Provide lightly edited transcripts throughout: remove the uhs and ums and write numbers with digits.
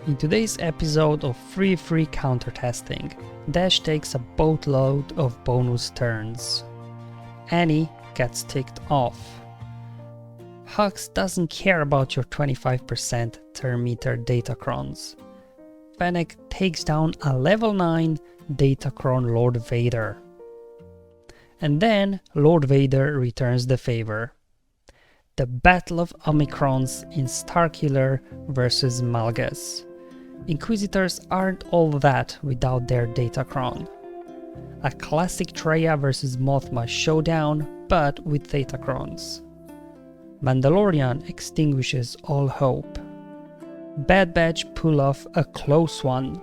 In today's episode of Free Counter Testing, Dash takes a boatload of bonus turns. Annie gets ticked off. Hux doesn't care about your 25% turn meter Datacrons. Fennec takes down a level 9 Datacron Lord Vader. And then Lord Vader returns the favor. The Battle of Omicrons in Starkiller versus Malgus. Inquisitors aren't all that without their Datacron. A classic Traya versus Mothma showdown, but with Datacrons. Mandalorian extinguishes all hope. Bad Batch pull off a close one,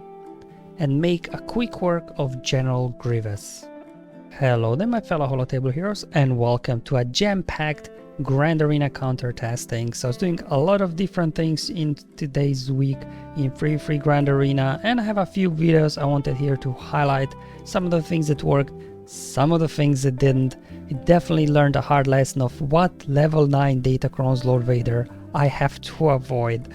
and make a quick work of General Grievous. Hello there my fellow Holotable heroes, and welcome to a jam-packed Grand Arena counter testing. So I was doing a lot of different things in today's week in free Grand Arena, and I have a few videos I wanted here to highlight some of the things that worked, some of the things that didn't. It definitely learned a hard lesson of what level 9 Datacron's Lord Vader I have to avoid.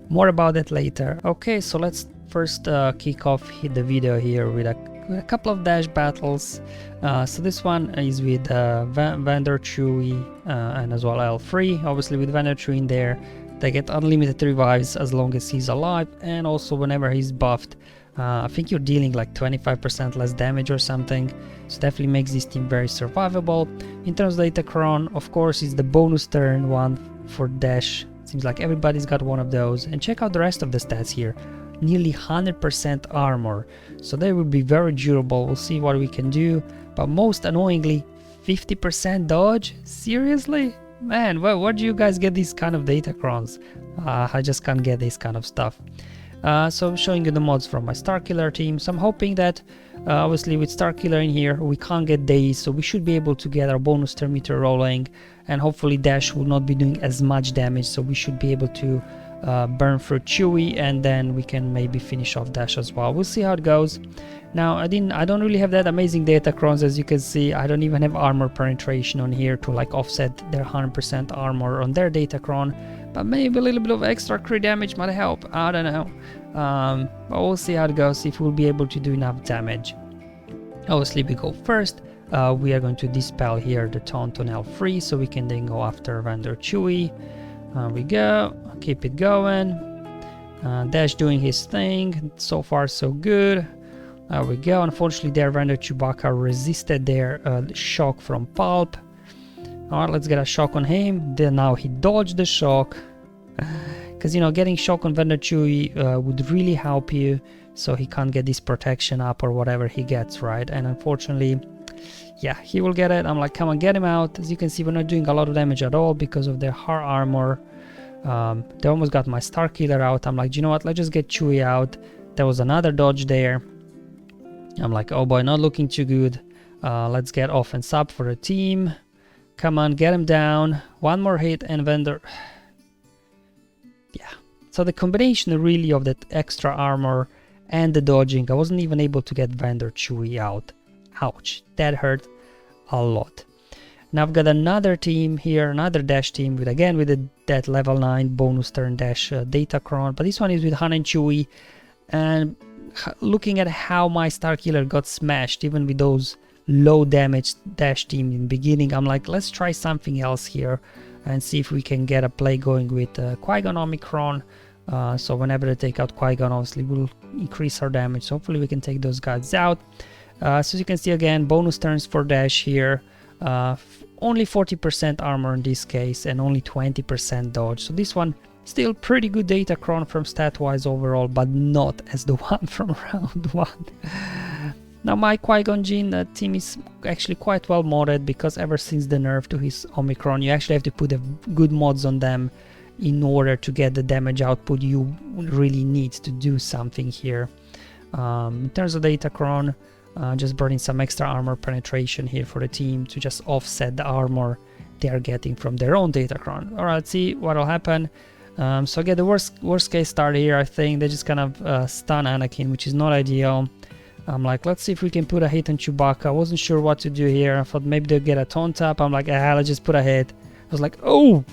More about that later. Okay, so let's first kick off the video here with a couple of Dash battles. So this one is with Vander Chewie and as well L3. Obviously with Vander Chewie in there, they get unlimited revives as long as he's alive, and also whenever he's buffed, I think you're dealing like 25% less damage or something. So definitely makes this team very survivable. In terms of Datacron, of course, is the bonus turn one for Dash. Seems like everybody's got one of those. And check out the rest of the stats here. Nearly 100% armor, so they will be very durable. We'll see what we can do, but most annoyingly 50% dodge. Seriously, man, where do you guys get these kind of Datacrons? I just can't get this kind of stuff. So I'm showing you the mods from my Starkiller team. So I'm hoping that obviously with Starkiller in here we can't get days, so we should be able to get our bonus turn meter rolling, and hopefully Dash will not be doing as much damage, so we should be able to burn through Chewie, and then we can maybe finish off Dash as well. We'll see how it goes. Now I don't really have that amazing Datacrons, as you can see. I don't even have armor penetration on here to like offset their 100% armor on their Datacron, but maybe a little bit of extra crit damage might help. I don't know, but we'll see how it goes, if we'll be able to do enough damage. Obviously we go first. We are going to dispel here the taunt on L3, so we can then go after Vander Chewie. We go, keep it going. Dash doing his thing. So far so good. There we go. Unfortunately their Vander Chewbacca resisted their shock from Pulp. Alright, let's get a shock on him. Then now he dodged the shock, because you know, getting shock on Vander Chewie would really help you, so he can't get this protection up or whatever he gets, right? And unfortunately, yeah, he will get it. I'm like, come on, get him out. As you can see, we're not doing a lot of damage at all because of their hard armor. They almost got my Starkiller out. I'm like, do you know what, let's just get Chewie out. There was another dodge there. I'm like, oh boy, not looking too good. Let's get offense up for the team. Come on, get him down. One more hit and Vander. Yeah, so the combination really of that extra armor and the dodging, I wasn't even able to get Vander Chewie out. Ouch, that hurt a lot. Now I've got another team here, another Dash team with that level 9 bonus turn Dash Datacron, but this one is with Han and Chewie. And looking at how my Starkiller got smashed, even with those low damage Dash team in the beginning, I'm like, let's try something else here and see if we can get a play going with Qui-Gon Omicron. So whenever they take out Qui-Gon, obviously we'll increase our damage, so hopefully we can take those guys out. So as you can see, again, bonus turns for Dash here. Only 40% armor in this case and only 20% dodge. So this one still pretty good Datacron from stat wise overall, but not as the one from round 1. Now my Qui-Gon Jinn team is actually quite well modded, because ever since the nerf to his Omicron, you actually have to put good mods on them in order to get the damage output you really need to do something here. In terms of Datacron, just burning some extra armor penetration here for the team to just offset the armor they are getting from their own Datacron. Alright, let's see what will happen. So again, the worst case start here, I think they just kind of stun Anakin, which is not ideal. I'm like, let's see if we can put a hit on Chewbacca. I wasn't sure what to do here. I thought maybe they'll get a taunt up. I'm like, let's just put a hit. I was like, oh,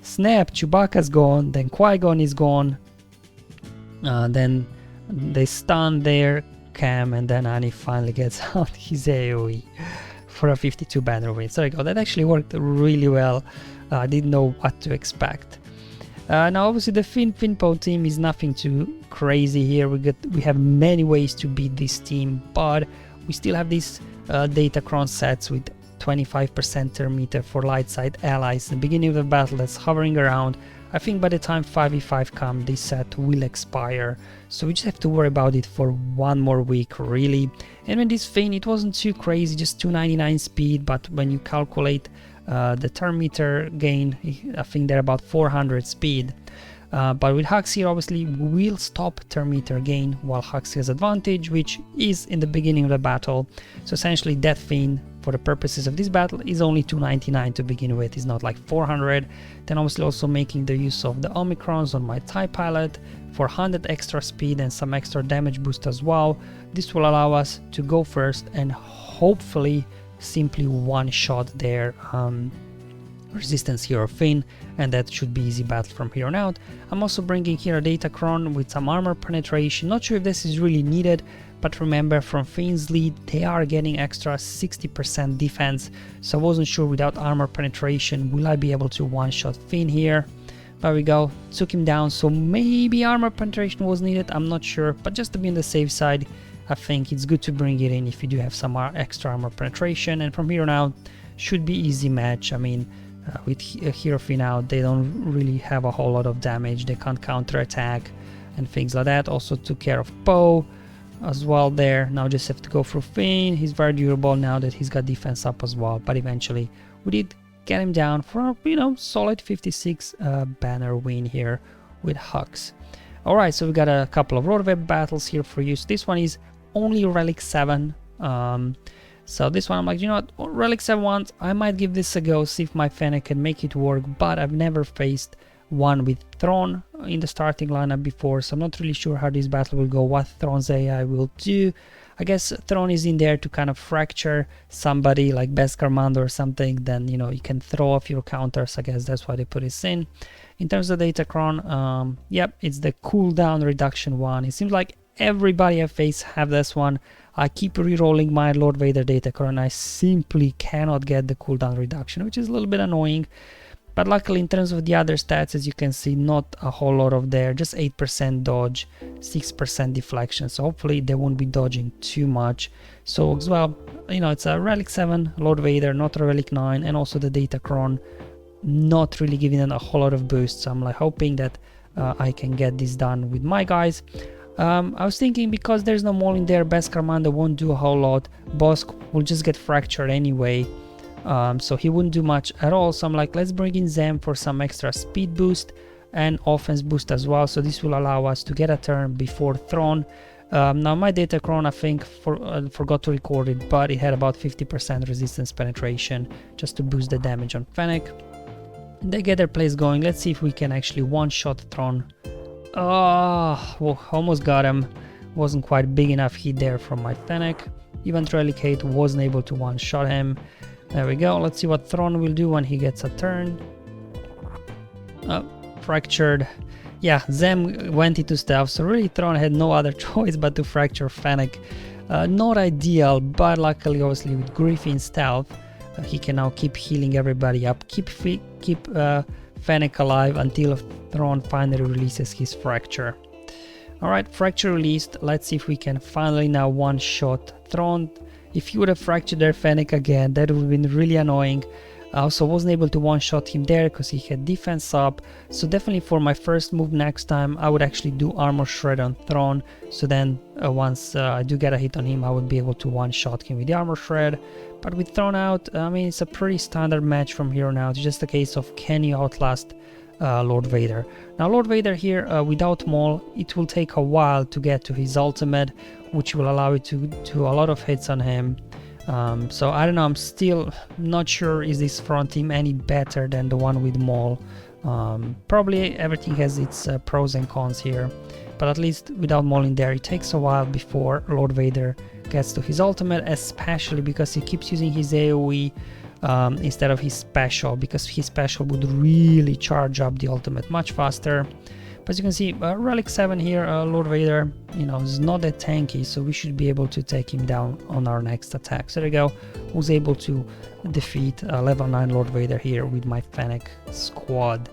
snap, Chewbacca's gone, then Qui-Gon is gone. Then they stun their Cam, and then Annie finally gets out his AoE for a 52 banner win. So there you go, that actually worked really well. I didn't know what to expect. Now obviously the Finpo team is nothing too crazy here. We have many ways to beat this team, but we still have these Datacron sets with 25% turn meter for light side allies. In the beginning of the battle that's hovering around. I think by the time 5v5 comes, this set will expire, so we just have to worry about it for one more week really. And when this Finn, it wasn't too crazy, just 299 speed, but when you calculate the turn meter gain, I think they're about 400 speed. But with Hux here, obviously we'll stop turn meter gain while Hux has advantage, which is in the beginning of the battle. So essentially that Finn, for the purposes of this battle, is only 299 to begin with, it's not like 400. Then obviously also making the use of the Omicrons on my TIE pilot for 100 extra speed and some extra damage boost as well. This will allow us to go first and hopefully simply one-shot their resistance hero Finn, and that should be easy battle from here on out. I'm also bringing here a Datacron with some armor penetration. Not sure if this is really needed, but remember from Finn's lead they are getting extra 60% defense, so I wasn't sure without armor penetration will I be able to one-shot Finn here. There we go, took him down, so maybe armor penetration was needed, I'm not sure, but just to be on the safe side, I think it's good to bring it in if you do have some extra armor penetration. And from here on out should be easy match. I mean, with Hero Finn out, they don't really have a whole lot of damage, they can't counter attack and things like that. Also took care of Poe as well there. Now just have to go through Finn. He's very durable now that he's got defense up as well, but eventually we did get him down for a, you know, solid 56 banner win here with Hux. Alright, so we got a couple of road web battles here for you. So this one is only Relic 7. So this one I'm like, you know what, Relic 7 once, I might give this a go, see if my Fennec can make it work, but I've never faced one with Thrawn in the starting lineup before, so I'm not really sure how this battle will go, what Thrawn's AI will do. I guess Thrawn is in there to kind of fracture somebody like Beskar Mando or something, then you know you can throw off your counters. I guess that's why they put this in. In terms of Datacron, yep, it's the cooldown reduction one. It seems like everybody I face have this one. I keep re-rolling my Lord Vader Datacron and I simply cannot get the cooldown reduction, which is a little bit annoying. But luckily in terms of the other stats, as you can see, not a whole lot of there, just 8% dodge, 6% deflection, so hopefully they won't be dodging too much. So as well, you know, it's a Relic 7 Lord Vader, not a Relic 9, and also the Datacron not really giving them a whole lot of boost, so I'm like hoping that I can get this done with my guys. I was thinking because there's no Maul in there, Beskar Mando won't do a whole lot, Bossk will just get fractured anyway, so he wouldn't do much at all. So I'm like, let's bring in Zem for some extra speed boost and offense boost as well, so this will allow us to get a turn before Thrawn. Now my Datacron, I think, forgot to record it, but it had about 50% resistance penetration just to boost the damage on Fennec. They get their plays going. Let's see if we can actually one-shot Thrawn. Oh, well, almost got him. Wasn't quite big enough hit there from my Fennec. Even Relicate wasn't able to one-shot him. There we go. Let's see what Thrawn will do when he gets a turn. Oh, fractured. Yeah, Zem went into stealth, so really Thrawn had no other choice but to fracture Fennec. Not ideal, but luckily, obviously, with Griffin stealth, he can now keep healing everybody up, keep Fennec alive until Thrawn finally releases his fracture. Alright, fracture released. Let's see if we can finally now one-shot Thrawn. If he would have fractured their Fennec again, that would have been really annoying. I also wasn't able to one-shot him there because he had defense up. So definitely for my first move next time, I would actually do Armor Shred on Thrawn. So then once I do get a hit on him, I would be able to one-shot him with the Armor Shred. But with Thrawn out, I mean, it's a pretty standard match from here on out. It's just a case of can you outlast Lord Vader. Now Lord Vader here, without Maul, it will take a while to get to his ultimate, which will allow you to do a lot of hits on him. So I don't know, I'm still not sure is this front team any better than the one with Maul. Probably everything has its pros and cons here, but at least without Maul in there, it takes a while before Lord Vader gets to his ultimate, especially because he keeps using his AoE instead of his special, because his special would really charge up the ultimate much faster. But as you can see, Relic 7 here, Lord Vader, you know, is not that tanky, so we should be able to take him down on our next attack. So there you go, was able to defeat level 9 Lord Vader here with my Fennec squad.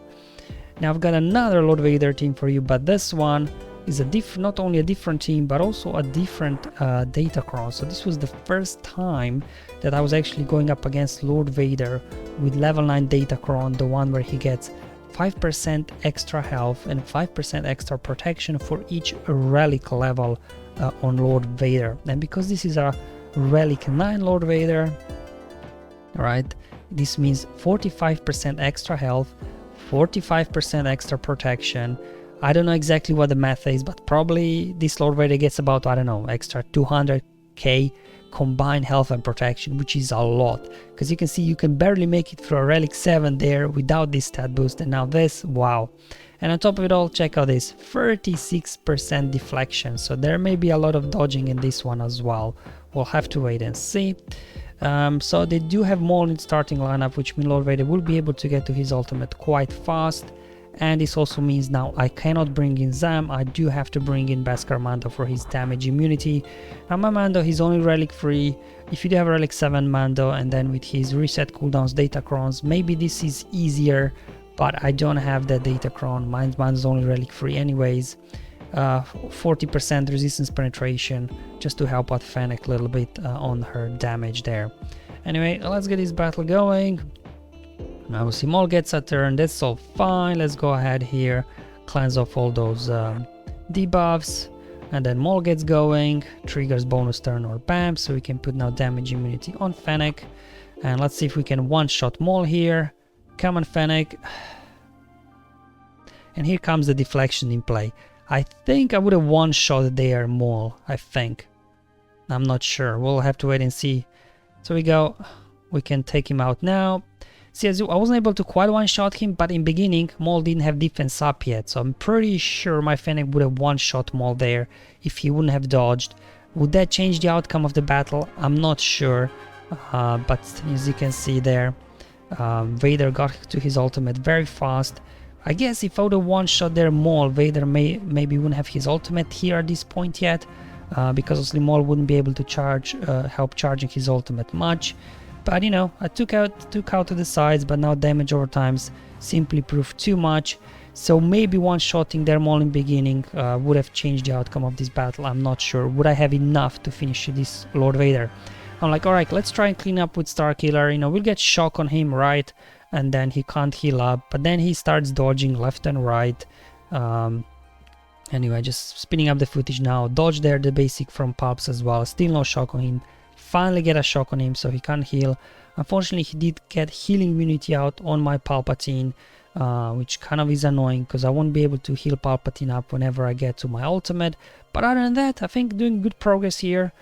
Now I've got another Lord Vader team for you, but this one is not only a different team, but also a different Datacron. So this was the first time that I was actually going up against Lord Vader with level 9 Datacron, the one where he gets 5% extra health and 5% extra protection for each relic level on Lord Vader. And because this is a relic 9 Lord Vader, alright, this means 45% extra health, 45% extra protection. I don't know exactly what the math is, but probably this Lord Vader gets about, I don't know, extra 200k combined health and protection, which is a lot. Because you can see you can barely make it through a Relic 7 there without this stat boost, and now this, wow. And on top of it all, check out this, 36% deflection, so there may be a lot of dodging in this one as well. We'll have to wait and see. So they do have Maul in starting lineup, which means Lord Vader will be able to get to his ultimate quite fast. And this also means now I cannot bring in Zam, I do have to bring in Beskar Mando for his damage immunity. Now my Mando, he's only relic free. If you do have a Relic 7 Mando and then with his reset cooldowns Datacrons, maybe this is easier, but I don't have that Datacron. Mine's only relic free anyways. 40% resistance penetration just to help out Fennec a little bit on her damage there. Anyway, let's get this battle going. Now we see Maul gets a turn, that's all fine. Let's go ahead here, cleanse off all those debuffs, and then Maul gets going, triggers bonus turn or BAM, so we can put now damage immunity on Fennec. And let's see if we can one-shot Maul here. Come on Fennec. And here comes the deflection in play. I think I would have one-shot there Maul, I think. I'm not sure, we'll have to wait and see. So we go, we can take him out now. See, I wasn't able to quite one-shot him, but in beginning, Maul didn't have defense up yet, so I'm pretty sure my Fennec would have one-shot Maul there if he wouldn't have dodged. Would that change the outcome of the battle? I'm not sure, but as you can see there, Vader got to his ultimate very fast. I guess if I would have one-shot there Maul, Vader maybe wouldn't have his ultimate here at this point yet, because obviously Maul wouldn't be able to help charging his ultimate much. But you know, I took out to the sides, but now damage over times simply proved too much. So maybe one-shotting their Maul in beginning would have changed the outcome of this battle. I'm not sure. Would I have enough to finish this Lord Vader? I'm like, alright, let's try and clean up with Starkiller. You know, we'll get shock on him, right? And then he can't heal up. But then he starts dodging left and right. Anyway, just spinning up the footage now. Dodge there the basic from Pulps as well. Still no shock on him. Finally get a shock on him so he can't heal. Unfortunately, he did get healing immunity out on my Palpatine, which kind of is annoying because I won't be able to heal Palpatine up whenever I get to my ultimate. But other than that, I think doing good progress here,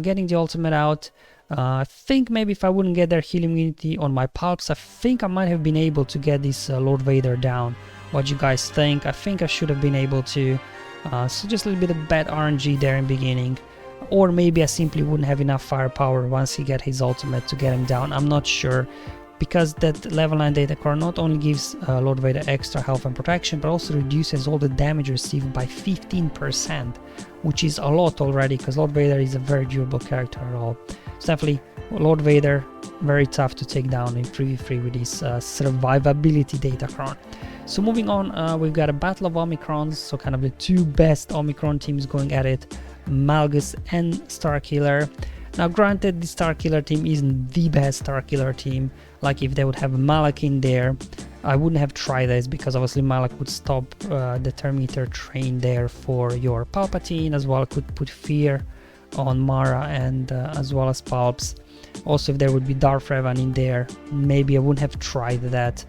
getting the ultimate out. I think maybe if I wouldn't get their healing immunity on my Palps, I think I might have been able to get this Lord Vader down. What do you guys think? I think I should have been able to. So just a little bit of bad RNG there in beginning. Or maybe I simply wouldn't have enough firepower once he gets his ultimate to get him down. I'm not sure, because that level 9 Datacron not only gives Lord Vader extra health and protection, but also reduces all the damage received by 15%, which is a lot already, because Lord Vader is a very durable character at all. So definitely Lord Vader, very tough to take down in 3v3 with his survivability Datacron. So moving on, we've got a battle of Omicrons, so kind of the two best Omicron teams going at it. Malgus and Starkiller. Now granted, the Starkiller team isn't the best Starkiller team. Like if they would have Malak in there, I wouldn't have tried this, because obviously Malak would stop the Terminator train there for your Palpatine, as well could put fear on Mara and as well as Palps. Also, if there would be Darth Revan in there, maybe I wouldn't have tried that.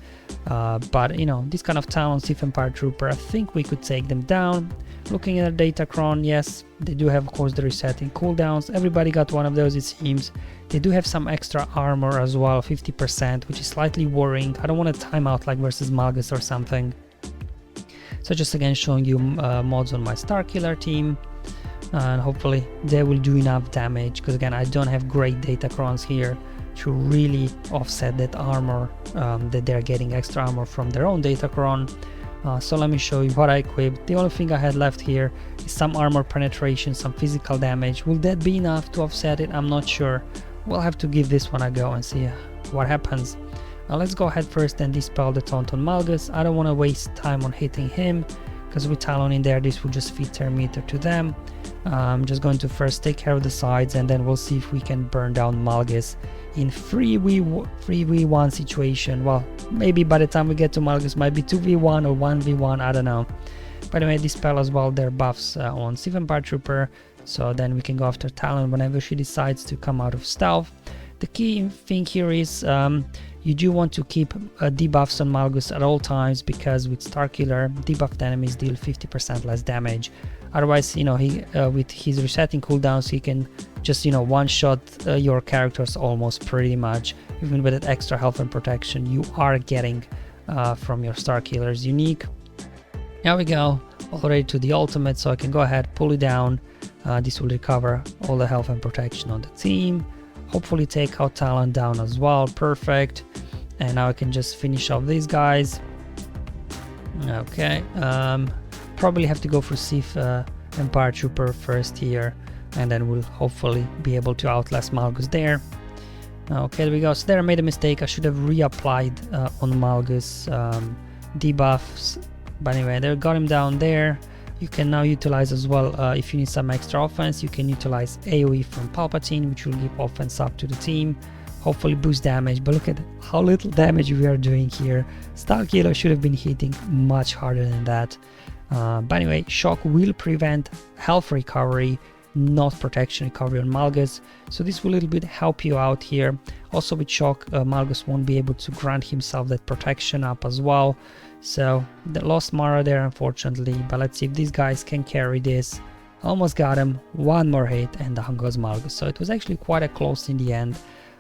But you know, this kind of Talon Sith Empire Trooper, I think we could take them down. Looking at their Datacron, yes, they do have of course the resetting cooldowns. Everybody got one of those, it seems. They do have some extra armor as well, 50%, which is slightly worrying. I don't want to time out like versus Malgus or something. So just again showing you mods on my Starkiller team. And hopefully they will do enough damage, because again I don't have great Datacrons here to really offset that armor, that they're getting extra armor from their own Datacron. So let me show you what I equipped. The only thing I had left here is some armor penetration, some physical damage. Will that be enough to offset it? I'm not sure. We'll have to give this one a go and see what happens. Let's go ahead first and dispel the taunt on Malgus. I don't want to waste time on hitting him, because with Talon in there, this will just feed their meter to them. I'm just going to first take care of the sides, and then we'll see if we can burn down Malgus in 3v1 situation. Well, maybe by the time we get to Malgus, might be 2v1 or 1v1, I don't know. By the way, dispel as well their buffs on Sea Vampire Trooper, so then we can go after Talon whenever she decides to come out of stealth. The key thing here is you do want to keep debuffs on Malgus at all times, because with Starkiller, debuffed enemies deal 50% less damage. Otherwise, you know, he with his resetting cooldowns, he can just, you know, one-shot your characters almost pretty much. Even with that extra health and protection you are getting from your Starkiller's unique. There we go, already to the ultimate, so I can go ahead, pull it down. This will recover all the health and protection on the team. Hopefully take out Talon down as well. Perfect. And now I can just finish off these guys. Okay. Probably have to go for Sea Vampire Trooper first here, and then we'll hopefully be able to outlast Malgus there. Okay, there we go. So there I made a mistake. I should have reapplied on Malgus debuffs. But anyway, they got him down there. You can now utilize as well, if you need some extra offense, you can utilize AoE from Palpatine, which will give offense up to the team, hopefully boost damage. But look at how little damage we are doing here. Starkiller should have been hitting much harder than that. But anyway, Shock will prevent health recovery, not protection recovery on Malgus, so this will a little bit help you out here. Also with Shock, Malgus won't be able to grant himself that protection up as well. So the lost Mara there, unfortunately, but let's see if these guys can carry this. Almost got him, one more hit, and down goes Malgus. So it was actually quite a close in the end.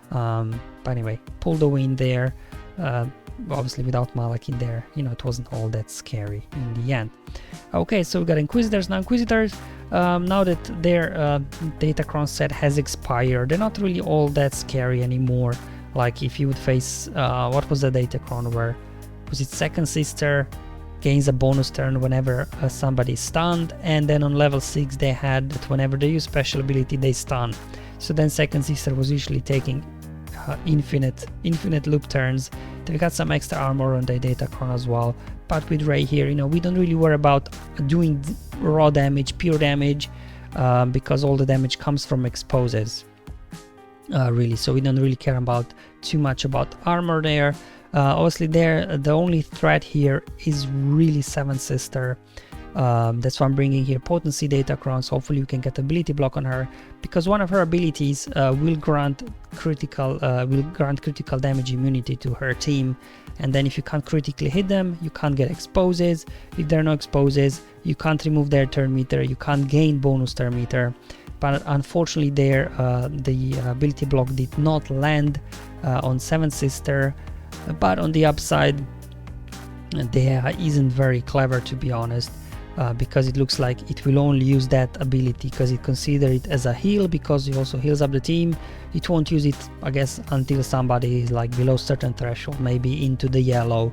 But anyway, pull the win there. Obviously without Malak in there, you know, it wasn't all that scary in the end. Okay, so we got Inquisitors. Now Inquisitors, now that their Datacron set has expired, they're not really all that scary anymore. Like if you would face, what was the Datacron where? Was it Second Sister gains a bonus turn whenever somebody is stunned, and then on level 6 they had that whenever they use special ability they stun. So then Second Sister was usually taking infinite loop turns. They got some extra armor on the Datacron as well, but with Rey here, you know, we don't really worry about doing raw damage, pure damage, because all the damage comes from exposes, really, so we don't really care about too much about armor there. Obviously there, the only threat here is really Seventh Sister. That's why I'm bringing here Potency Datacrons. Hopefully you can get ability block on her, because one of her abilities will grant critical damage immunity to her team, and then if you can't critically hit them, you can't get exposes. If there are no exposes, you can't remove their turn meter, you can't gain bonus turn meter. But unfortunately there, the ability block did not land on Seventh Sister. But on the upside, they isn't very clever, to be honest, because it looks like it will only use that ability because it considers it as a heal, because it also heals up the team. It won't use it, I guess, until somebody is like below certain threshold, maybe into the yellow.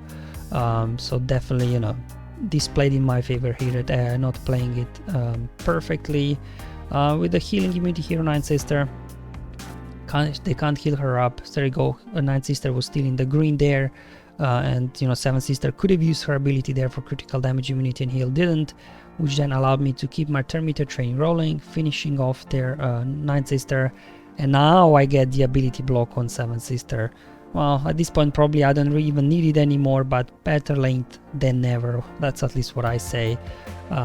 So definitely, you know, this played in my favor here. They're not playing it perfectly. With the healing immunity here on Ninth Sister, they can't heal her up. So there you go. Ninth Sister was still in the green there, and you know, Seventh Sister could have used her ability there for critical damage immunity and heal, didn't, which then allowed me to keep my turn meter train rolling, finishing off their Ninth Sister, and now I get the ability block on Seventh Sister. Well, at this point probably I don't really even need it anymore, but better late than never. That's at least what I say.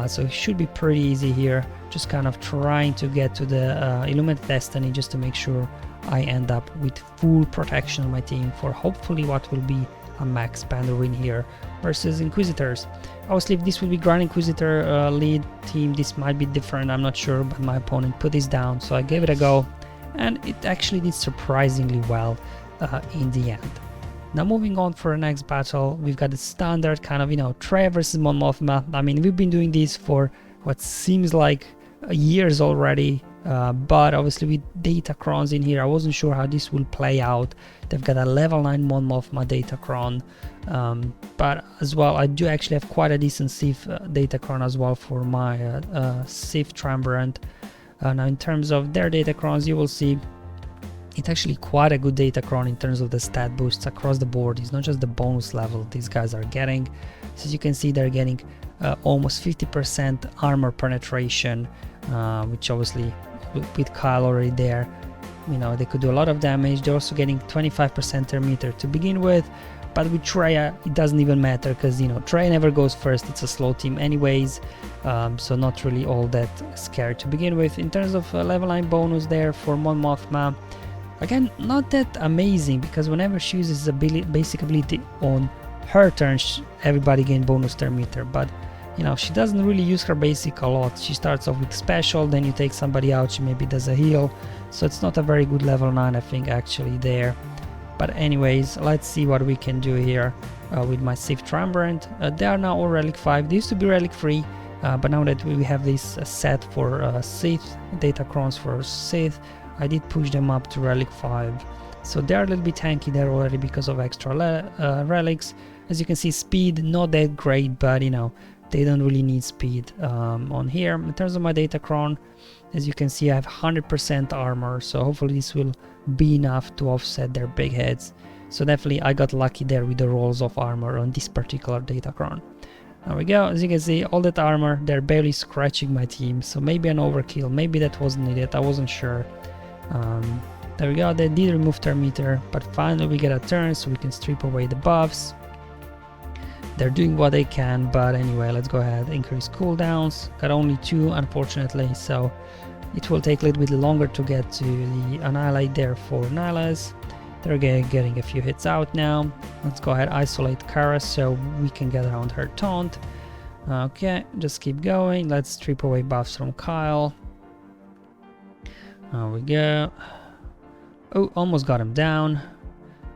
So it should be pretty easy here. Just kind of trying to get to the Illuminate Destiny just to make sure I end up with full protection on my team for hopefully what will be a max Panda win here versus Inquisitors. Obviously, if this will be Grand Inquisitor lead team, this might be different, I'm not sure, but my opponent put this down, so I gave it a go, and it actually did surprisingly well in the end. Now moving on for the next battle, we've got the standard kind of, you know, Traya versus Mothma. I mean, we've been doing this for what seems like years already, but obviously with Datacrons in here, I wasn't sure how this will play out. They've got a level 9 Mothma Datacron, but as well I do actually have quite a decent Sith Datacron as well for my Sith Triumvirate. Now in terms of their Datacrons, you will see it's actually quite a good Datacron in terms of the stat boosts across the board. It's not just the bonus level these guys are getting. So as you can see, they're getting almost 50% armor penetration, which obviously with Kyle already there, you know, they could do a lot of damage. They're also getting 25% thermometer to begin with, but with Traya it doesn't even matter because, you know, Traya never goes first. It's a slow team anyways, so not really all that scary to begin with. In terms of level 9 bonus there for Mothma, again, not that amazing, because whenever she uses basic ability on her turn, everybody gain bonus thermometer, but you know, she doesn't really use her basic a lot. She starts off with special, then you take somebody out, she maybe does a heal, so it's not a very good level 9 I think actually there. But anyways, let's see what we can do here with my Sith Triumvirate. They are now all Relic 5. They used to be Relic 3, but now that we have this set for Sith, Datacrons for Sith, I did push them up to Relic 5. So they're a little bit tanky there already because of extra relics. As you can see, speed not that great, but you know, they don't really need speed on here. In terms of my Datacron, as you can see, I have 100% armor, so hopefully this will be enough to offset their big heads. So definitely I got lucky there with the rolls of armor on this particular Datacron. There we go. As you can see, all that armor, they're barely scratching my team, so maybe an overkill, maybe that wasn't needed, I wasn't sure. There we go, they did remove thermometer, but finally we get a turn so we can strip away the buffs. They're doing what they can, but anyway, let's go ahead, increase cooldowns. Got only 2 unfortunately, so it will take a little bit longer to get to the Annihilate there for Nylas. They're getting a few hits out now. Let's go ahead, isolate Kara so we can get around her taunt. Okay, just keep going. Let's strip away buffs from Kyle. There we go. Oh, almost got him down.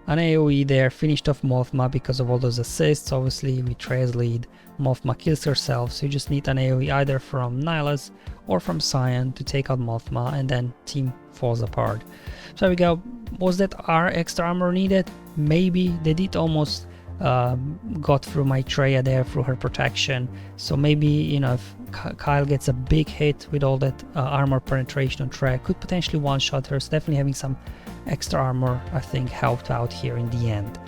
An AoE there, finished off Mothma because of all those assists. Obviously with Traya's lead, Mothma kills herself, so you just need an AoE either from Nylas or from Cyan to take out Mothma, and then team falls apart. So there we go. Was that our extra armor needed? Maybe. They did almost got through my Traya there through her protection, so maybe, you know, if Kyle gets a big hit with all that armor penetration on Traya, could potentially one-shot her. So definitely having some extra armor I think helped out here in the end.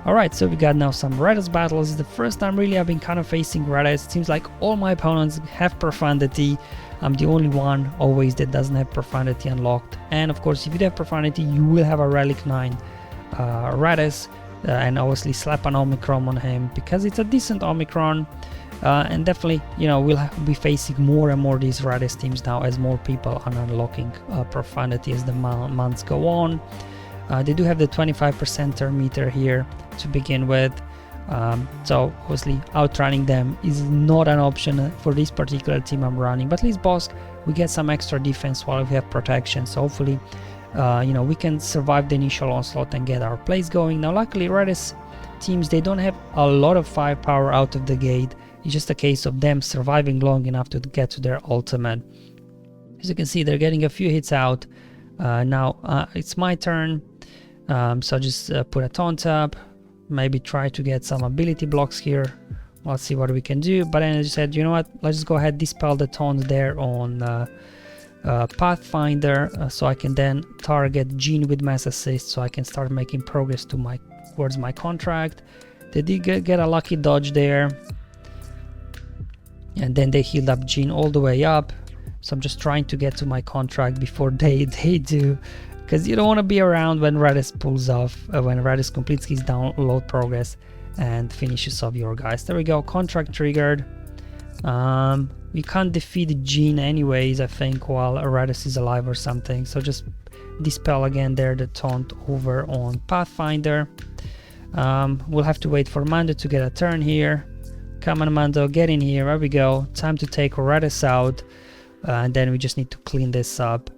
Alright, so we got now some Raddus battles. It's the first time really I've been kind of facing Raddus. It seems like all my opponents have Profundity. I'm the only one always that doesn't have Profundity unlocked, and of course if you have Profundity you will have a Relic 9 Raddus, and obviously slap an Omicron on him because it's a decent Omicron. And definitely, you know, we'll be facing more and more these Raddus teams now as more people are unlocking Profundity as the months go on. They do have the 25% thermometer here to begin with, so obviously outrunning them is not an option for this particular team I'm running, but at least Bossk, we get some extra defense while we have protection, so hopefully you know, we can survive the initial onslaught and get our plays going. Now luckily Raddus teams, they don't have a lot of firepower out of the gate. It's just a case of them surviving long enough to get to their ultimate. As you can see, they're getting a few hits out. Now it's my turn, so just put a taunt up, maybe try to get some ability blocks here. Let's see what we can do. But then I just said, you know what, let's just go ahead, dispel the taunt there on Pathfinder, so I can then target Jean with mass assist, so I can start making progress towards my contract. They did get a lucky dodge there, and then they healed up Jean all the way up, so I'm just trying to get to my contract before they do, because you don't want to be around when Raddus pulls off, when Raddus completes his download progress and finishes off your guys. There we go, contract triggered. You can't defeat Jean anyways, I think, while Raddus is alive or something, so just dispel again there the taunt over on Pathfinder. We'll have to wait for Mando to get a turn here. Come on Mando, get in here, there we go, time to take Raddus out, and then we just need to clean this up,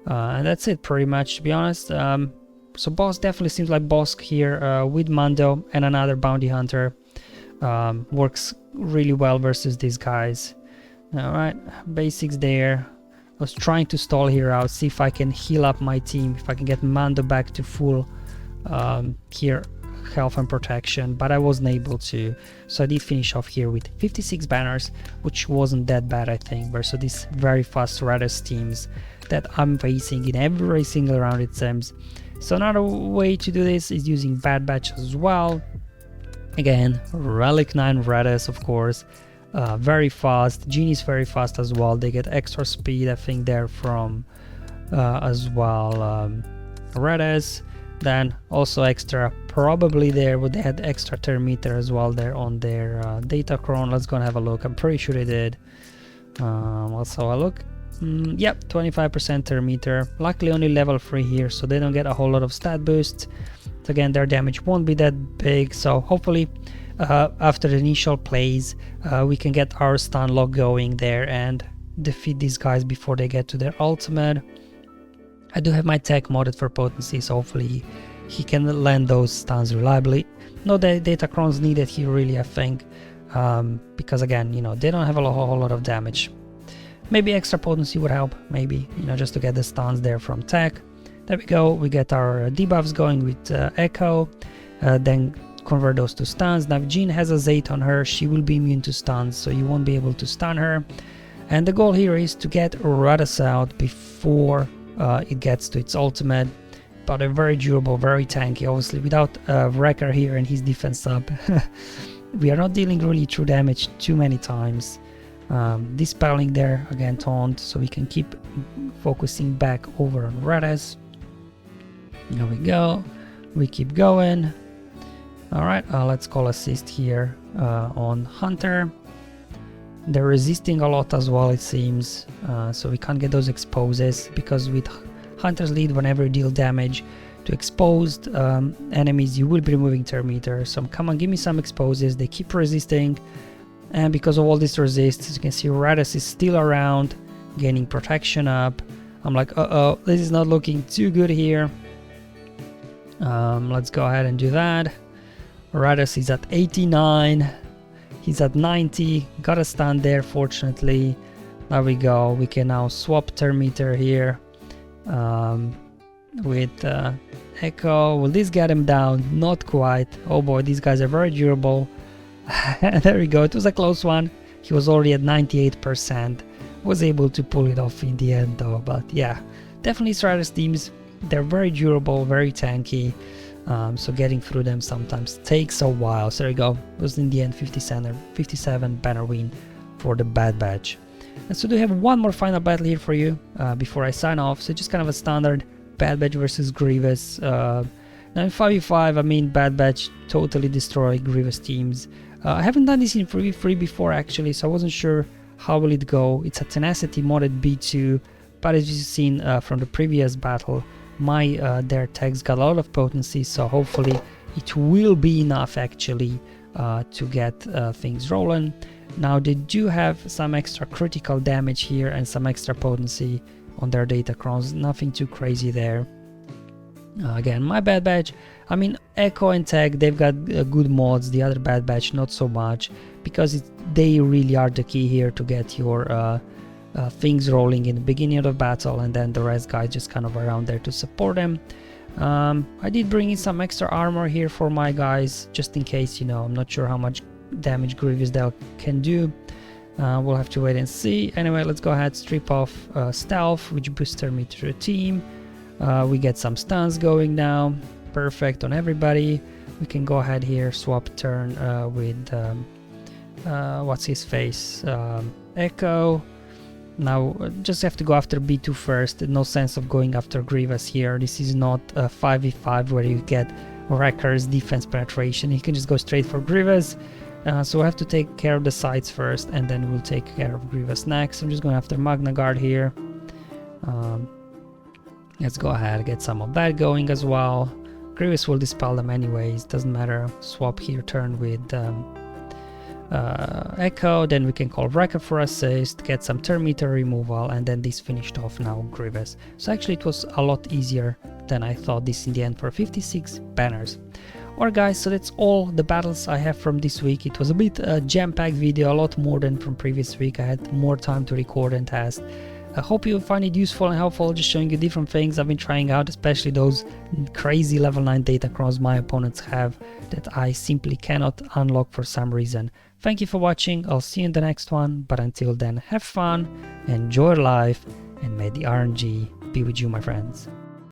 and that's it pretty much, to be honest. So Bossk definitely seems like Bossk here with Mando and another bounty hunter works really well versus these guys. Alright, basics there. was trying to stall here out, see if I can heal up my team, if I can get Mando back to full here health and protection, but I wasn't able to. So I did finish off here with 56 banners, which wasn't that bad, I think, versus these very fast Raddus teams that I'm facing in every single round, it seems. So another way to do this is using Bad Batch as well. Again, Relic 9 Raddus, of course, very fast. Genie's very fast as well. They get extra speed, I think they're from as well Raddus. Then also extra, probably there, but they had extra turn meter as well there on their Datacron. Let's go and have a look. I'm pretty sure they did. Let's have a look. Yep, 25% turn meter. Luckily only level 3 here, so they don't get a whole lot of stat boosts. So again, their damage won't be that big, so hopefully after the initial plays we can get our stun lock going there and defeat these guys before they get to their ultimate. I do have my tech modded for potency, so hopefully he can land those stuns reliably. No Datacrons needed here really, I think, because again, you know, they don't have a whole lot of damage. Maybe extra potency would help, maybe, you know, just to get the stuns there from tech. There we go, we get our debuffs going with Echo, then convert those to stuns. Now if Jean has a Zayt on her, she will be immune to stuns, so you won't be able to stun her. And the goal here is to get Raddus out before it gets to its ultimate. But they're very durable, very tanky. Obviously without Wrecker here and his defense up, we are not dealing really true damage too many times. Dispelling there, again taunt, so we can keep focusing back over on Raddus. There we go, we keep going. Alright, let's call assist here on Hunter. They're resisting a lot as well, it seems, so we can't get those exposes, because with Hunter's lead, whenever you deal damage to exposed enemies, you will be removing turn meter. So come on, give me some exposes. They keep resisting, and because of all this resist, as you can see, Raddus is still around, gaining protection up. I'm like, uh-oh, this is not looking too good here. Let's go ahead and do that. Raddus is at 89. He's at 90. Got a stun there, fortunately. There we go. We can now swap turn meter here with Echo. Will this get him down? Not quite. Oh boy, these guys are very durable. There we go. It was a close one. He was already at 98%. Was able to pull it off in the end though. But yeah, definitely Raddus teams. They're very durable, very tanky. So getting through them sometimes takes a while. So there you go. It was in the end 57 banner win for the Bad Batch. And so do have one more final battle here for you before I sign off. So just kind of a standard Bad Batch versus Grievous. Now in 5v5, I mean, Bad Batch totally destroyed Grievous teams. I haven't done this in 3v3 before actually, so I wasn't sure how will it go. It's a Tenacity modded B2, but as you've seen from the previous battle, my their tags got a lot of potency, so hopefully it will be enough actually to get things rolling. Now they do have some extra critical damage here and some extra potency on their Datacrons, nothing too crazy there. Again, my Bad Batch, I mean, Echo and Tech, they've got good mods. The other Bad Batch not so much, because they really are the key here to get your things rolling in the beginning of the battle, and then the rest guys just kind of around there to support them. I did bring in some extra armor here for my guys, just in case, you know, I'm not sure how much damage Grievous Del can do. We'll have to wait and see. Anyway, let's go ahead, strip off stealth, which boosts me to the team. We get some stuns going now, perfect on everybody. We can go ahead here, swap turn with what's his face, Echo. Now just have to go after B2 first. No sense of going after Grievous here. This is not a 5v5 where you get Wrecker's defense penetration. You can just go straight for Grievous. So we have to take care of the sides first, and then we'll take care of Grievous next. I'm just going after Magna Guard here. Let's go ahead, get some of that going as well. Grievous will dispel them anyways, doesn't matter. Swap here, turn with Echo, then we can call Wrecker for assist, get some turn meter removal, and then this finished off now Grievous. So actually it was a lot easier than I thought this in the end for 56 banners. Alright guys, so that's all the battles I have from this week. It was a bit jam-packed video, a lot more than from previous week. I had more time to record and test. I hope you find it useful and helpful, just showing you different things I've been trying out, especially those crazy level 9 data crowns my opponents have that I simply cannot unlock for some reason. Thank you for watching, I'll see you in the next one, but until then, have fun, enjoy life, and may the RNG be with you, my friends.